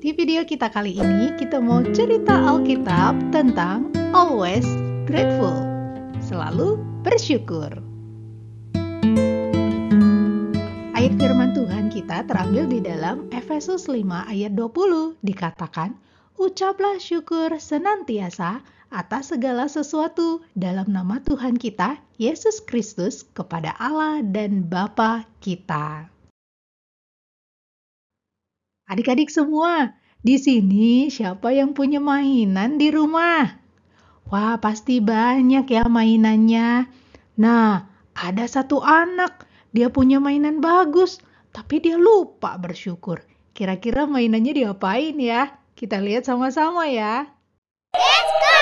Di video kita kali ini, kita mau cerita Alkitab tentang always grateful, selalu bersyukur. Ayat firman Tuhan kita terambil di dalam Efesus 5 ayat 20, dikatakan, ucaplah syukur senantiasa atas segala sesuatu dalam nama Tuhan kita, Yesus Kristus, kepada Allah dan Bapa kita. Adik-adik semua, di sini siapa yang punya mainan di rumah? Wah, pasti banyak ya mainannya. Nah, ada satu anak, dia punya mainan bagus, tapi dia lupa bersyukur. Kira-kira mainannya diapain ya? Kita lihat sama-sama ya. Let's go!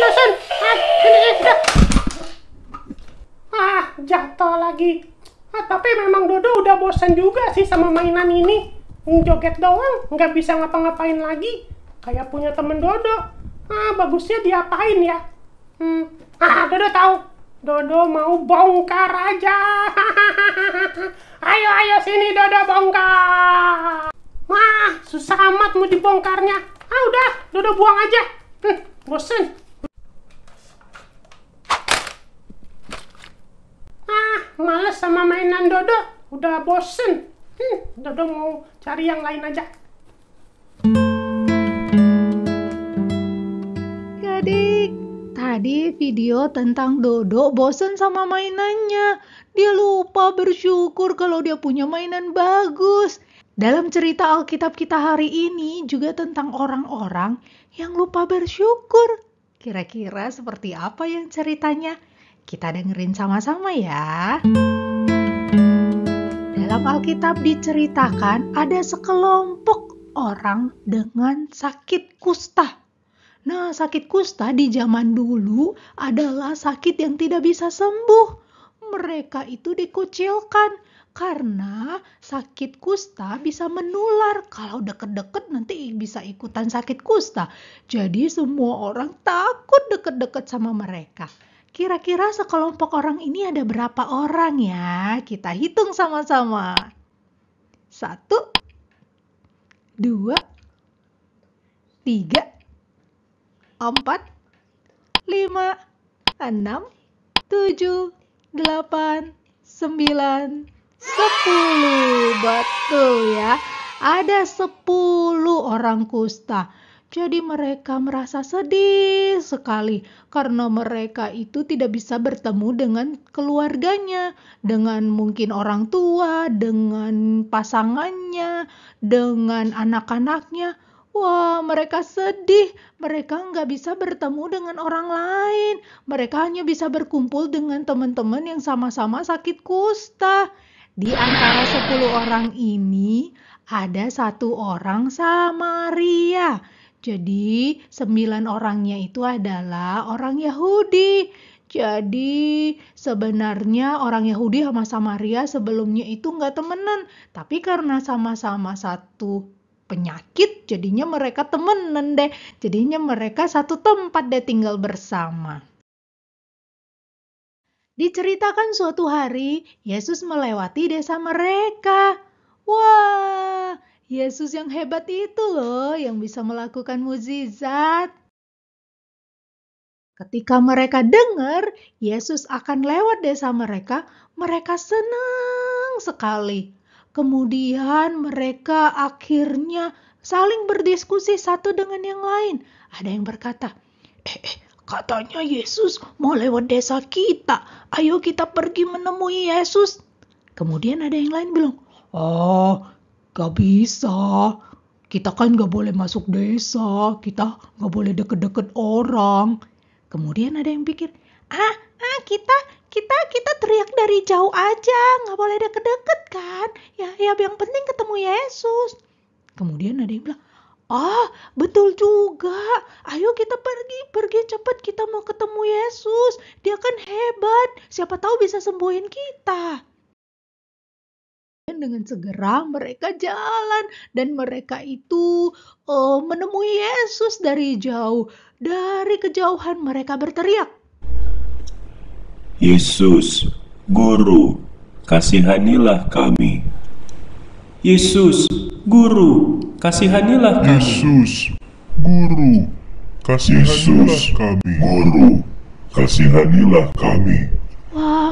Bosan. Jatuh lagi. Tapi memang Dodo udah bosan juga sih sama mainan ini. Joget doang, nggak bisa ngapa-ngapain lagi. Kayak punya temen Dodo. Bagusnya diapain ya? Dodo tahu. Dodo mau bongkar aja. Ayo sini Dodo bongkar. Susah amat mau dibongkarnya. Udah, Dodo buang aja. Bosan. Males sama mainan Dodo. Udah bosen. Dodo mau cari yang lain aja. Adik, tadi video tentang Dodo bosen sama mainannya. Dia lupa bersyukur kalau dia punya mainan bagus. Dalam cerita Alkitab kita hari ini juga tentang orang-orang yang lupa bersyukur. Kira-kira seperti apa yang ceritanya? Kita dengerin sama-sama ya. Dalam Alkitab diceritakan ada sekelompok orang dengan sakit kusta. Nah, sakit kusta di zaman dulu adalah sakit yang tidak bisa sembuh. Mereka itu dikucilkan karena sakit kusta bisa menular. Kalau deket-deket nanti bisa ikutan sakit kusta. Jadi semua orang takut deket-deket sama mereka. Kira-kira sekelompok orang ini ada berapa orang ya? Kita hitung sama-sama. 1, 2, 3, 4, 5, 6, 7, 8, 9, 10. Betul ya. Ada 10 orang kusta. Jadi mereka merasa sedih sekali karena mereka itu tidak bisa bertemu dengan keluarganya, dengan mungkin orang tua, dengan pasangannya, dengan anak-anaknya. Wah, mereka sedih. Mereka nggak bisa bertemu dengan orang lain. Mereka hanya bisa berkumpul dengan teman-teman yang sama-sama sakit kusta. Di antara 10 orang ini, ada 1 orang Samaria. Jadi 9 orangnya itu adalah orang Yahudi. Jadi sebenarnya orang Yahudi sama Samaria sebelumnya itu nggak temenan. Tapi karena sama-sama satu penyakit, jadinya mereka temenan deh. Jadinya mereka satu tempat deh tinggal bersama. Diceritakan suatu hari, Yesus melewati desa mereka. Wah, Yesus yang hebat itu loh, yang bisa melakukan mukjizat. Ketika mereka dengar Yesus akan lewat desa mereka, mereka senang sekali. Kemudian mereka akhirnya saling berdiskusi satu dengan yang lain. Ada yang berkata, katanya Yesus mau lewat desa kita. Ayo kita pergi menemui Yesus. Kemudian ada yang lain bilang, gak bisa. Kita kan gak boleh masuk desa. Kita gak boleh deket-deket orang. Kemudian ada yang pikir, kita teriak dari jauh aja. Gak boleh deket-deket kan. Ya yang penting ketemu Yesus. Kemudian ada yang bilang, betul juga. Ayo kita pergi cepat, kita mau ketemu Yesus. Dia kan hebat. Siapa tahu bisa sembuhin kita. Dan dengan segera mereka jalan dan mereka itu menemui Yesus dari jauh. Dari kejauhan mereka berteriak, Yesus, Guru, kasihanilah kami. Yesus, Guru, kasihanilah kami. Yesus, Guru, kasihanilah kami. Guru, kasihanilah kami.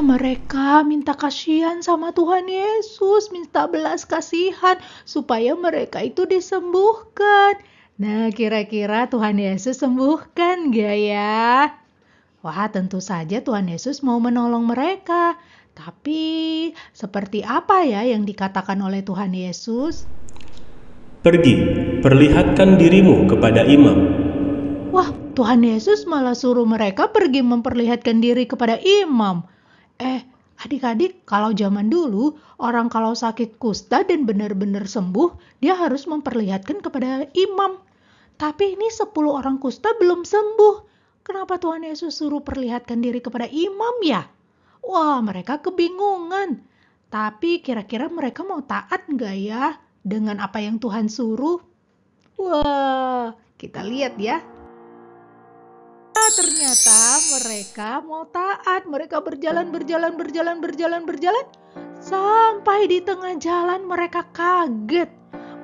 wah, mereka minta kasihan sama Tuhan Yesus, minta belas kasihan supaya mereka itu disembuhkan. Nah, kira-kira Tuhan Yesus sembuhkan gak ya? Wah, tentu saja Tuhan Yesus mau menolong mereka. Tapi, seperti apa ya yang dikatakan oleh Tuhan Yesus? Pergi, perlihatkan dirimu kepada imam. Wah, Tuhan Yesus malah suruh mereka pergi memperlihatkan diri kepada imam. Adik-adik, kalau zaman dulu, orang kalau sakit kusta dan benar-benar sembuh, dia harus memperlihatkan kepada imam. Tapi ini 10 orang kusta belum sembuh. Kenapa Tuhan Yesus suruh perlihatkan diri kepada imam ya? Wah, mereka kebingungan. Tapi kira-kira mereka mau taat nggak ya dengan apa yang Tuhan suruh? Wah, kita lihat ya. Ternyata mereka mau taat. Mereka berjalan. Sampai di tengah jalan mereka kaget.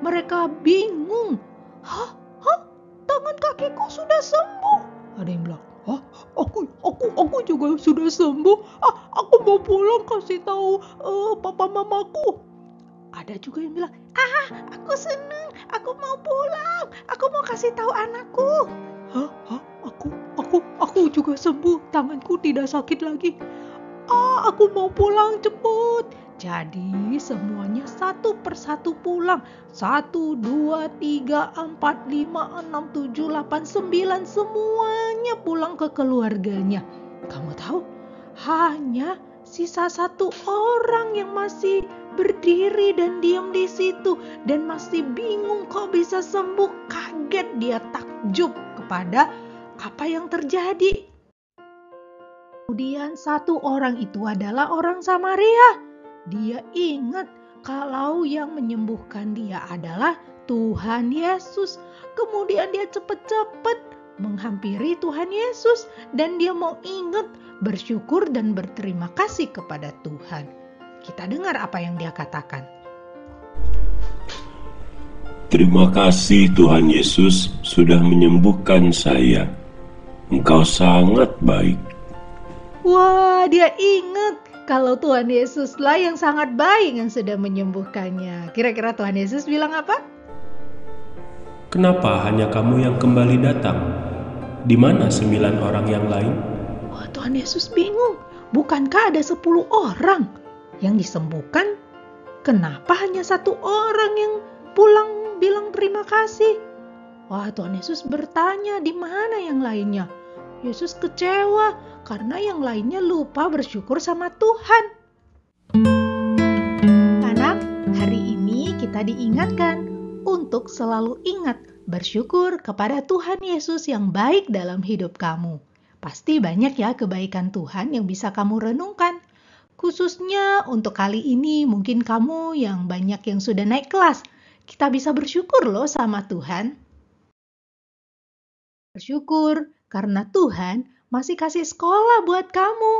Mereka bingung. Hah? Tangan kakiku sudah sembuh. Ada yang bilang, aku juga sudah sembuh. Aku mau pulang kasih tahu papa mamaku. Ada juga yang bilang, aku senang. Aku mau pulang. Aku mau kasih tahu anakku. Aku juga sembuh, tanganku tidak sakit lagi. Aku mau pulang cepet. Jadi semuanya satu persatu pulang. 1, 2, 3, 4, 5, 6, 7, 8, 9. Semuanya pulang ke keluarganya. Kamu tahu? Hanya sisa 1 orang yang masih berdiri dan diam di situ. Dan masih bingung kok bisa sembuh. Kaget, dia takjub kepada apa yang terjadi. Kemudian 1 orang itu adalah orang Samaria. Dia ingat kalau yang menyembuhkan dia adalah Tuhan Yesus. Kemudian dia cepat-cepat menghampiri Tuhan Yesus. Dan dia mau ingat, bersyukur dan berterima kasih kepada Tuhan. Kita dengar apa yang dia katakan. Terima kasih Tuhan Yesus sudah menyembuhkan saya. Engkau sangat baik. Wah, dia ingat kalau Tuhan Yesuslah yang sangat baik yang sudah menyembuhkannya. Kira-kira Tuhan Yesus bilang apa? Kenapa hanya kamu yang kembali datang? Di mana 9 orang yang lain? Wah, Tuhan Yesus bingung. Bukankah ada 10 orang yang disembuhkan? Kenapa hanya 1 orang yang pulang bilang terima kasih? Wah, Tuhan Yesus bertanya, di mana yang lainnya? Yesus kecewa karena yang lainnya lupa bersyukur sama Tuhan. Anak, hari ini kita diingatkan untuk selalu ingat bersyukur kepada Tuhan Yesus yang baik dalam hidup kamu. Pasti banyak ya kebaikan Tuhan yang bisa kamu renungkan. Khususnya untuk kali ini mungkin kamu yang banyak yang sudah naik kelas. Kita bisa bersyukur loh sama Tuhan. Bersyukur karena Tuhan masih kasih sekolah buat kamu.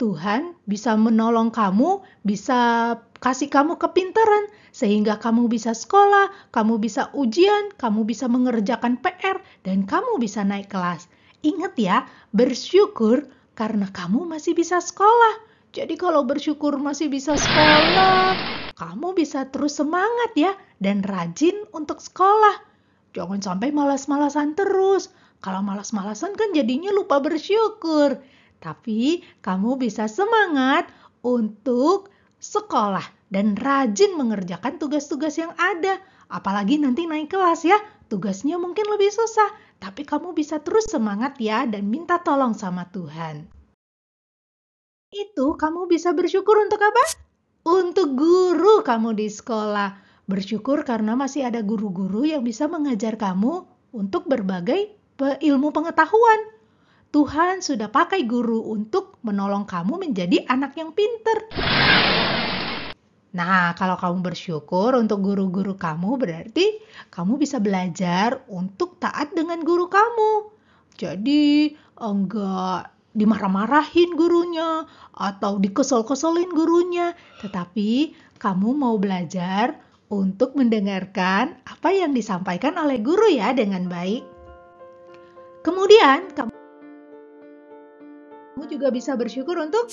Tuhan bisa menolong kamu, bisa kasih kamu kepintaran, sehingga kamu bisa sekolah, kamu bisa ujian, kamu bisa mengerjakan PR, dan kamu bisa naik kelas. Ingat ya, bersyukur karena kamu masih bisa sekolah. Jadi kalau bersyukur masih bisa sekolah, kamu bisa terus semangat ya, dan rajin untuk sekolah. Jangan sampai malas-malasan terus. Kalau malas-malasan kan jadinya lupa bersyukur. Tapi kamu bisa semangat untuk sekolah dan rajin mengerjakan tugas-tugas yang ada. Apalagi nanti naik kelas ya, tugasnya mungkin lebih susah. Tapi kamu bisa terus semangat ya dan minta tolong sama Tuhan. Itu kamu bisa bersyukur untuk apa? Untuk guru kamu di sekolah. Bersyukur karena masih ada guru-guru yang bisa mengajar kamu untuk berbagai ilmu pengetahuan. Tuhan sudah pakai guru untuk menolong kamu menjadi anak yang pintar. Nah, kalau kamu bersyukur untuk guru-guru kamu, berarti kamu bisa belajar untuk taat dengan guru kamu. Jadi, enggak dimarah-marahin gurunya atau dikesel-keselin gurunya, tetapi kamu mau belajar untuk mendengarkan apa yang disampaikan oleh guru ya dengan baik. Kemudian, kamu juga bisa bersyukur untuk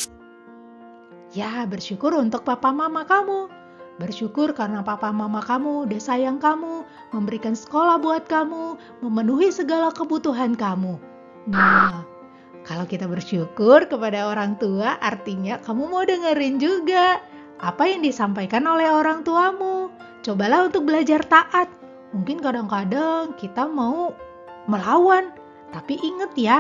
bersyukur untuk papa mama kamu. Bersyukur karena papa mama kamu udah sayang kamu, memberikan sekolah buat kamu, memenuhi segala kebutuhan kamu. Nah, kalau kita bersyukur kepada orang tua, artinya kamu mau dengerin juga apa yang disampaikan oleh orang tuamu. Cobalah untuk belajar taat. Mungkin kadang-kadang kita mau melawan, tapi ingat ya,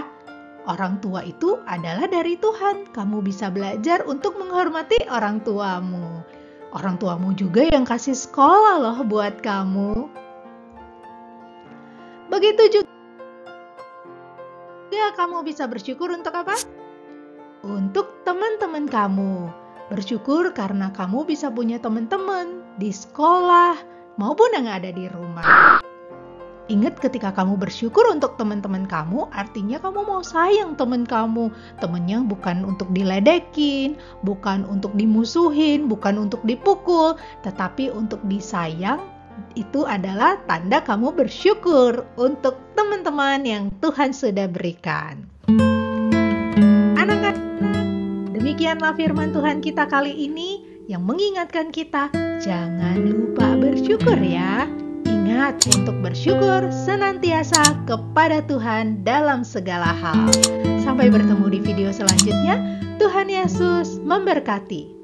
orang tua itu adalah dari Tuhan. Kamu bisa belajar untuk menghormati orang tuamu. Orang tuamu juga yang kasih sekolah loh buat kamu. Begitu juga kamu bisa bersyukur untuk apa? Untuk teman-teman kamu. Bersyukur karena kamu bisa punya teman-teman di sekolah maupun yang ada di rumah. Ingat, ketika kamu bersyukur untuk teman-teman kamu, artinya kamu mau sayang teman kamu. Temennya bukan untuk diledekin, bukan untuk dimusuhin, bukan untuk dipukul, tetapi untuk disayang. Itu adalah tanda kamu bersyukur untuk teman-teman yang Tuhan sudah berikan. Anak-anak, demikianlah firman Tuhan kita kali ini yang mengingatkan kita, jangan lupa bersyukur ya. Ingat untuk bersyukur senantiasa kepada Tuhan dalam segala hal. Sampai bertemu di video selanjutnya. Tuhan Yesus memberkati.